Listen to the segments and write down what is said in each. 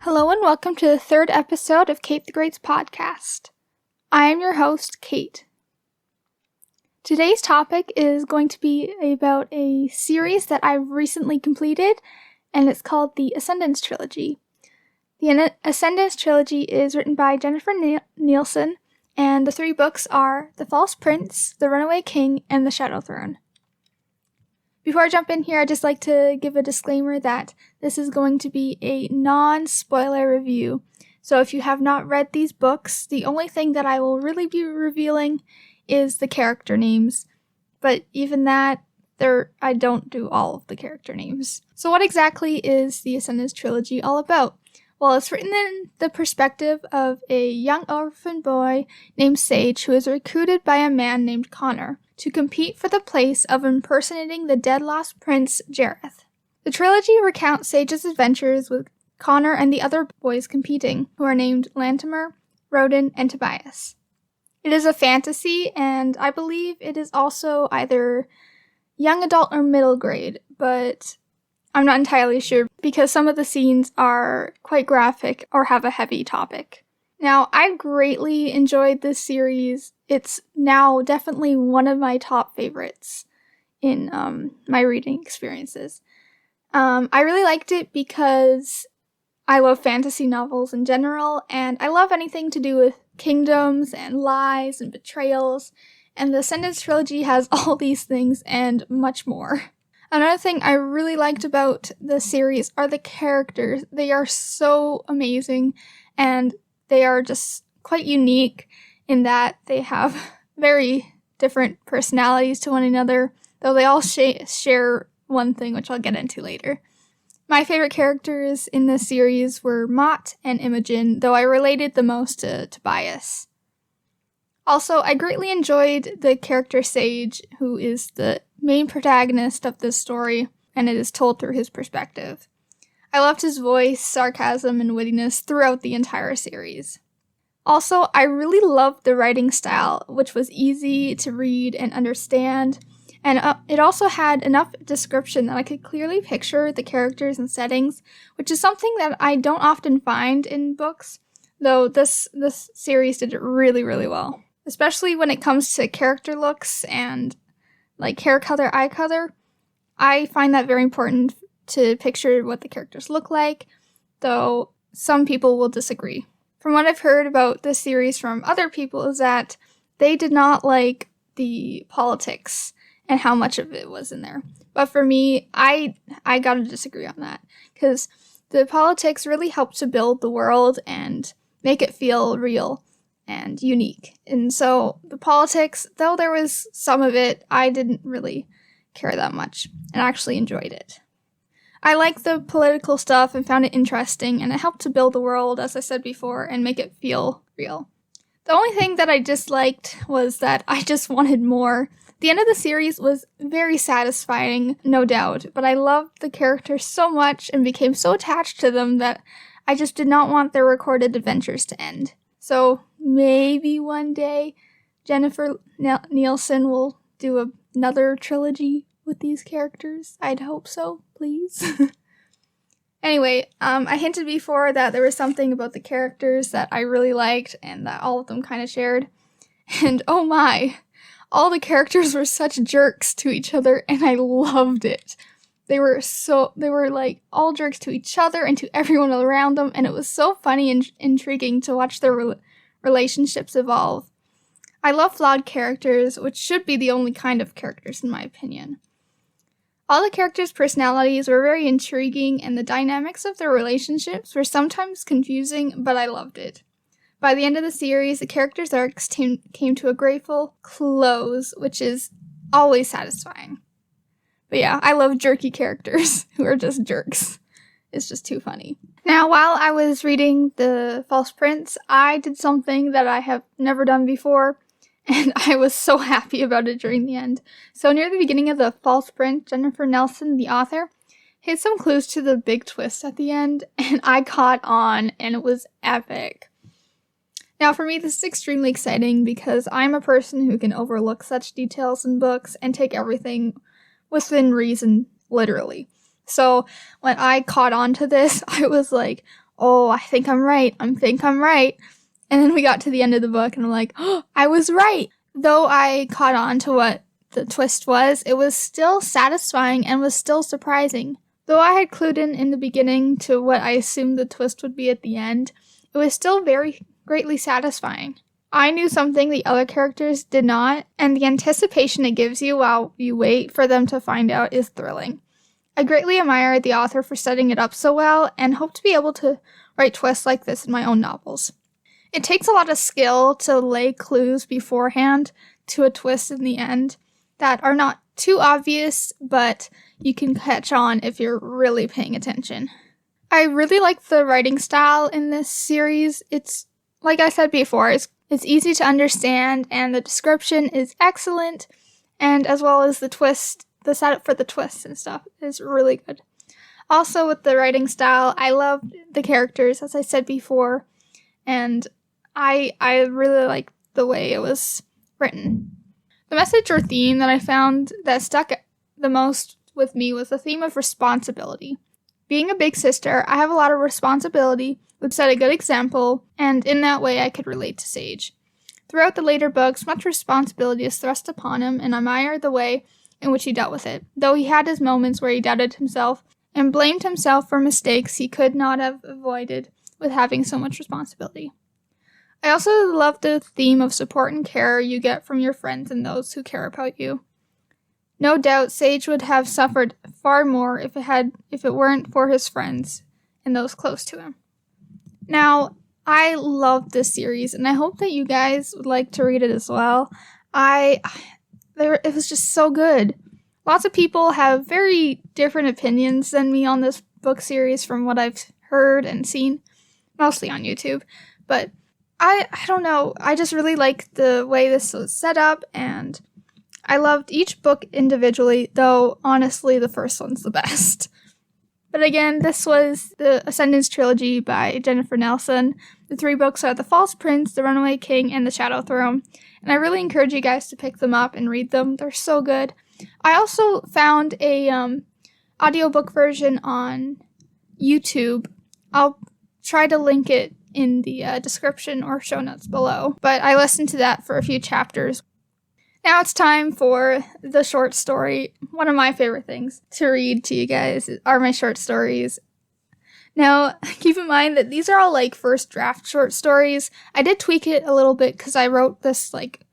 Hello and welcome to the third episode of Kate the Great's podcast. I am your host, Kate. Today's topic is going to be about a series that I've recently completed, and it's called the Ascendance Trilogy. The Ascendance Trilogy is written by Jennifer Nielsen, and the three books are The False Prince, The Runaway King, and The Shadow Throne. Before I jump in here, I'd just like to give a disclaimer that this is going to be a non-spoiler review. So if you have not read these books, the only thing that I will really be revealing is the character names. But even that, I don't do all of the character names. So what exactly is the Ascendance Trilogy all about? Well, it's written in the perspective of a young orphan boy named Sage who is recruited by a man named Connor to compete for the place of impersonating the dead-lost prince, Jareth. The trilogy recounts Sage's adventures with Connor and the other boys competing, who are named Lantimer, Roden, and Tobias. It is a fantasy, and I believe it is also either young adult or middle grade, but I'm not entirely sure because some of the scenes are quite graphic or have a heavy topic. Now, I've greatly enjoyed this series. It's now definitely one of my top favorites in my reading experiences. I really liked it because I love fantasy novels in general, and I love anything to do with kingdoms and lies and betrayals, and the Ascendance Trilogy has all these things and much more. Another thing I really liked about the series are the characters. They are so amazing, and they are just quite unique in that they have very different personalities to one another, though they all share one thing, which I'll get into later. My favorite characters in this series were Mott and Imogen, though I related the most to Tobias. Also, I greatly enjoyed the character Sage, who is the main protagonist of this story, and it is told through his perspective. I loved his voice, sarcasm, and wittiness throughout the entire series. Also, I really loved the writing style, which was easy to read and understand, and it also had enough description that I could clearly picture the characters and settings, which is something that I don't often find in books, though this series did it really, really well. Especially when it comes to character looks and like hair color, eye color, I find that very important to picture what the characters look like, though some people will disagree. From what I've heard about this series from other people is that they did not like the politics and how much of it was in there. But for me, I gotta disagree on that, because the politics really helped to build the world and make it feel real and unique. And so the politics, though there was some of it, I didn't really care that much and actually enjoyed it. I liked the political stuff and found it interesting, and it helped to build the world, as I said before, and make it feel real. The only thing that I disliked was that I just wanted more. The end of the series was very satisfying, no doubt, but I loved the characters so much and became so attached to them that I just did not want their recorded adventures to end. So maybe one day Jennifer Nielsen will do another trilogy with these characters. I'd hope so, please. Anyway, I hinted before that there was something about the characters that I really liked and that all of them kind of shared. And oh my, all the characters were such jerks to each other, and I loved it. They were like all jerks to each other and to everyone around them, and it was so funny and intriguing to watch their relationships evolve. I love flawed characters, which should be the only kind of characters in my opinion. All the characters' personalities were very intriguing, and the dynamics of their relationships were sometimes confusing, but I loved it. By the end of the series, the characters' arcs came to a grateful close, which is always satisfying. But yeah, I love jerky characters who are just jerks. It's just too funny. Now, while I was reading The False Prince, I did something that I have never done before, and I was so happy about it during the end. So near the beginning of The False Prince, Jennifer Nielsen, the author, hid some clues to the big twist at the end, and I caught on, and it was epic. Now, for me, this is extremely exciting because I'm a person who can overlook such details in books and take everything within reason, literally. So when I caught on to this, I was like, oh, I think I'm right. And then we got to the end of the book and I'm like, oh, I was right. Though I caught on to what the twist was, it was still satisfying and was still surprising. Though I had clued in the beginning to what I assumed the twist would be at the end, it was still very greatly satisfying. I knew something the other characters did not, and the anticipation it gives you while you wait for them to find out is thrilling. I greatly admire the author for setting it up so well, and hope to be able to write twists like this in my own novels. It takes a lot of skill to lay clues beforehand to a twist in the end that are not too obvious, but you can catch on if you're really paying attention. I really like the writing style in this series. It's, like I said before, it's easy to understand, and the description is excellent, and as well as the twist, the setup for the twists and stuff is really good. Also, with the writing style, I loved the characters, as I said before, and I really liked the way it was written. The message or theme that I found that stuck the most with me was the theme of responsibility. Being a big sister, I have a lot of responsibility, would set a good example, and in that way I could relate to Sage. Throughout the later books, much responsibility is thrust upon him, and I admire the way in which he dealt with it, though he had his moments where he doubted himself and blamed himself for mistakes he could not have avoided with having so much responsibility. I also love the theme of support and care you get from your friends and those who care about you. No doubt Sage would have suffered far more if it weren't for his friends and those close to him. Now, I love this series, and I hope that you guys would like to read it as well. It was just so good. Lots of people have very different opinions than me on this book series from what I've heard and seen, mostly on YouTube, but I don't know, I just really like the way this was set up, and I loved each book individually, though honestly the first one's the best. But again, this was the Ascendance trilogy by Jennifer Nelson. The 3 books are The False Prince, The Runaway King, and The Shadow Throne, and I really encourage you guys to pick them up and read them. They're so good. I also found a audiobook version on YouTube. I'll try to link it in the description or show notes below, but I listened to that for a few chapters. Now it's time for the short story. One of my favorite things to read to you guys are my short stories. Now, keep in mind that these are all like first draft short stories. I did tweak it a little bit because I wrote this like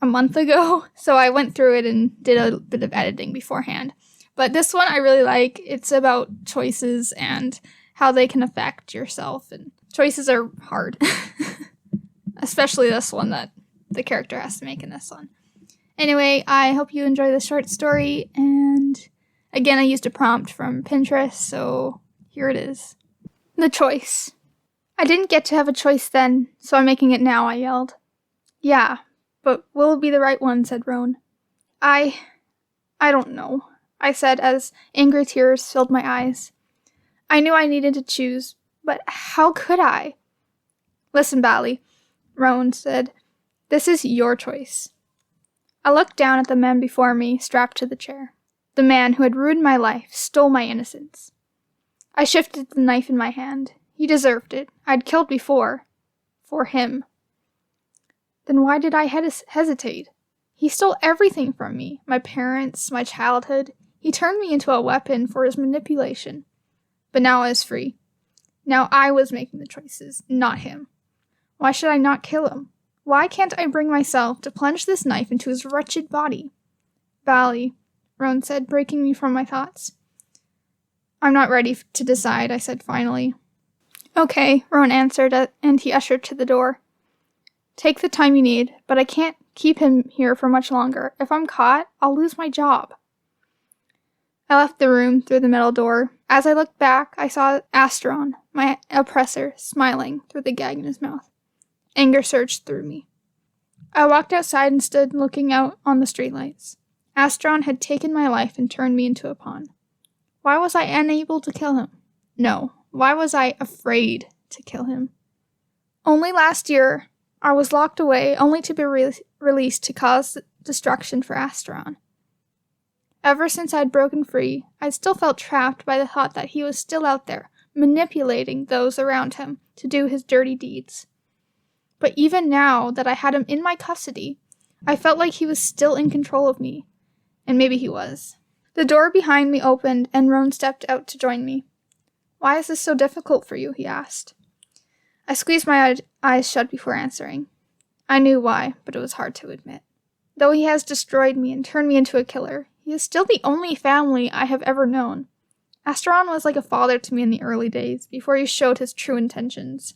a month ago, so I went through it and did a bit of editing beforehand. But this one I really like. It's about choices and how they can affect yourself, and choices are hard. Especially this one that the character has to make in this one. Anyway, I hope you enjoy this short story, and again, I used a prompt from Pinterest, so here it is. The choice. I didn't get to have a choice then, so I'm making it now, I yelled. Yeah, but will it be the right one, said Roan. I don't know, I said as angry tears filled my eyes. I knew I needed to choose, but how could I? Listen, Bally, Roan said. This is your choice. I looked down at the man before me, strapped to the chair. The man who had ruined my life, stole my innocence. I shifted the knife in my hand. He deserved it. I'd killed before. For him. Then why did I hesitate? He stole everything from me. My parents, my childhood. He turned me into a weapon for his manipulation. But now I was free. Now I was making the choices, not him. Why should I not kill him? Why can't I bring myself to plunge this knife into his wretched body? Bally, Roan said, breaking me from my thoughts. I'm not ready to decide, I said finally. Okay, Roan answered, and he ushered to the door. Take the time you need, but I can't keep him here for much longer. If I'm caught, I'll lose my job. I left the room through the metal door. As I looked back, I saw Astron, my oppressor, smiling through the gag in his mouth. Anger surged through me. I walked outside and stood looking out on the streetlights. Astron had taken my life and turned me into a pawn. Why was I unable to kill him? No, why was I afraid to kill him? Only last year, I was locked away only to be released to cause destruction for Astron. Ever since I'd broken free, I still felt trapped by the thought that he was still out there, manipulating those around him to do his dirty deeds. But even now that I had him in my custody, I felt like he was still in control of me. And maybe he was. The door behind me opened and Roan stepped out to join me. "Why is this so difficult for you?" he asked. I squeezed my eyes shut before answering. I knew why, but it was hard to admit. Though he has destroyed me and turned me into a killer, he is still the only family I have ever known. Asteron was like a father to me in the early days, before he showed his true intentions.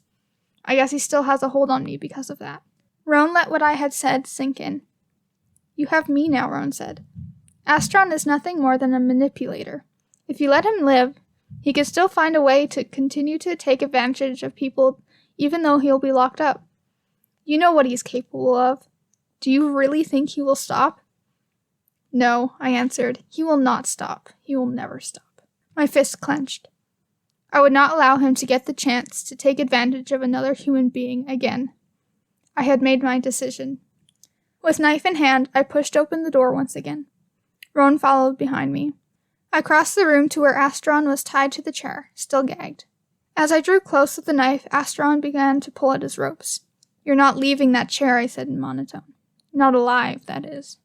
I guess he still has a hold on me because of that. Roan let what I had said sink in. "You have me now," Roan said. "Asteron is nothing more than a manipulator. If you let him live, he can still find a way to continue to take advantage of people even though he'll be locked up. You know what he's capable of. Do you really think he will stop?" "No," I answered. "He will not stop. He will never stop." My fist clenched. I would not allow him to get the chance to take advantage of another human being again. I had made my decision. With knife in hand, I pushed open the door once again. Roan followed behind me. I crossed the room to where Asteron was tied to the chair, still gagged. As I drew close with the knife, Asteron began to pull at his ropes. "You're not leaving that chair," I said in monotone. "Not alive, that is."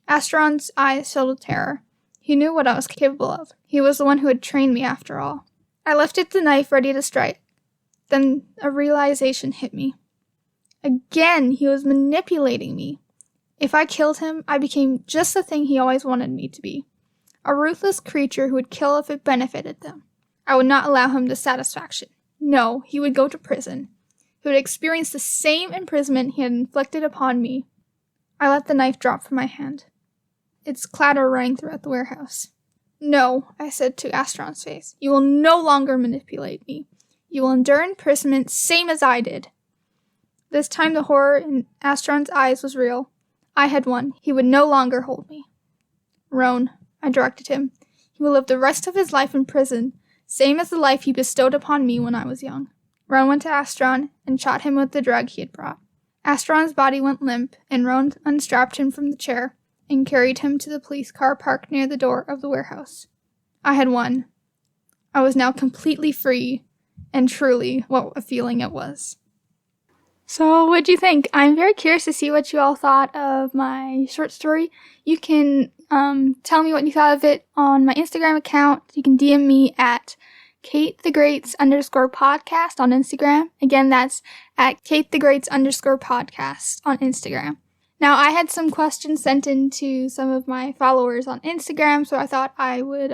Asteron's eyes filled with terror. He knew what I was capable of. He was the one who had trained me after all. I lifted the knife ready to strike. Then a realization hit me. Again, he was manipulating me. If I killed him, I became just the thing he always wanted me to be. A ruthless creature who would kill if it benefited them. I would not allow him the satisfaction. No, he would go to prison. He would experience the same imprisonment he had inflicted upon me. I let the knife drop from my hand. Its clatter rang throughout the warehouse. "No," I said to Asteron's face. "You will no longer manipulate me. You will endure imprisonment same as I did." This time the horror in Asteron's eyes was real. I had won. He would no longer hold me. "Roan," I directed him. "He will live the rest of his life in prison, same as the life he bestowed upon me when I was young." Roan went to Asteron and shot him with the drug he had brought. Asteron's body went limp, and Roan unstrapped him from the chair and carried him to the police car parked near the door of the warehouse. I had won. I was now completely free, and truly, what a feeling it was. So, what'd you think? I'm very curious to see what you all thought of my short story. You can tell me what you thought of it on my Instagram account. You can DM me at KateTheGreats_podcast on Instagram. Again, that's at KateTheGreats_podcast on Instagram. Now, I had some questions sent in to some of my followers on Instagram, so I thought I would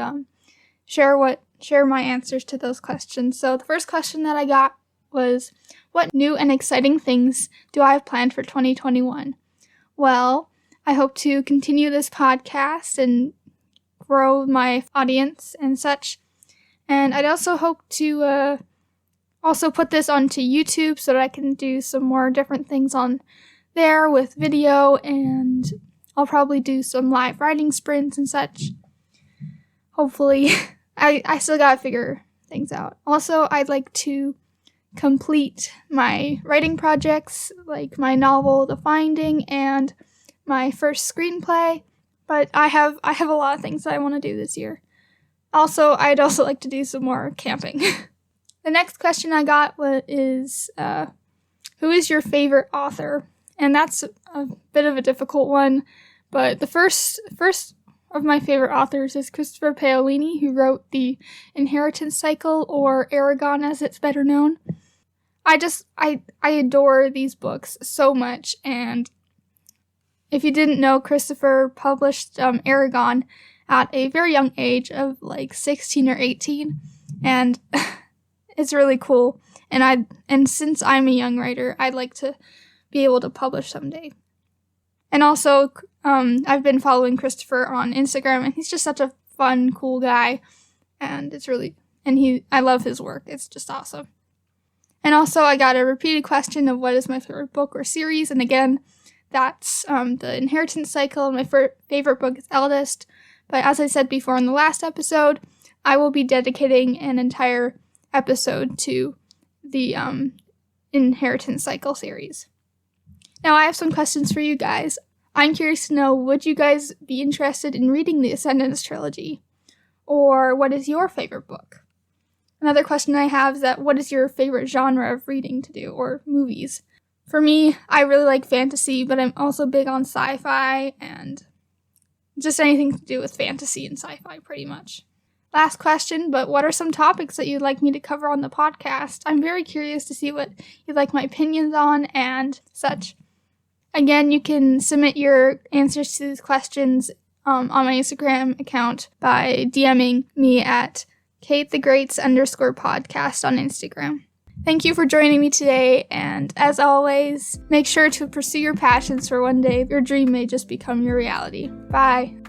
share my answers to those questions. So the first question that I got was, what new and exciting things do I have planned for 2021? Well, I hope to continue this podcast and grow my audience and such. And I'd also hope to also put this onto YouTube so that I can do some more different things on there with video, and I'll probably do some live writing sprints and such. Hopefully. I still gotta figure things out. Also, I'd like to complete my writing projects, like my novel, The Finding, and my first screenplay, but I have a lot of things that I want to do this year. Also, I'd also like to do some more camping. The next question I got is, who is your favorite author? And that's a bit of a difficult one, but the first of my favorite authors is Christopher Paolini, who wrote The Inheritance Cycle, or Eragon as it's better known. I adore these books so much, and if you didn't know, Christopher published Eragon at a very young age of like 16 or 18, and it's really cool. And since I'm a young writer, I'd like to be able to publish someday. And also, I've been following Christopher on Instagram, and he's just such a fun, cool guy, and I love his work. It's just awesome. And also, I got a repeated question of what is my favorite book or series, and again, that's The Inheritance Cycle, and my favorite book is Eldest. But as I said before in the last episode, I will be dedicating an entire episode to the Inheritance Cycle series. Now, I have some questions for you guys. I'm curious to know, would you guys be interested in reading the Ascendance trilogy? Or what is your favorite book? Another question I have is that what is your favorite genre of reading to do, or movies? For me, I really like fantasy, but I'm also big on sci-fi and just anything to do with fantasy and sci-fi pretty much. Last question, but what are some topics that you'd like me to cover on the podcast? I'm very curious to see what you'd like my opinions on and such. Again, you can submit your answers to these questions on my Instagram account by DMing me at KateTheGreats_podcast on Instagram. Thank you for joining me today, and as always, make sure to pursue your passions, for one day your dream may just become your reality. Bye.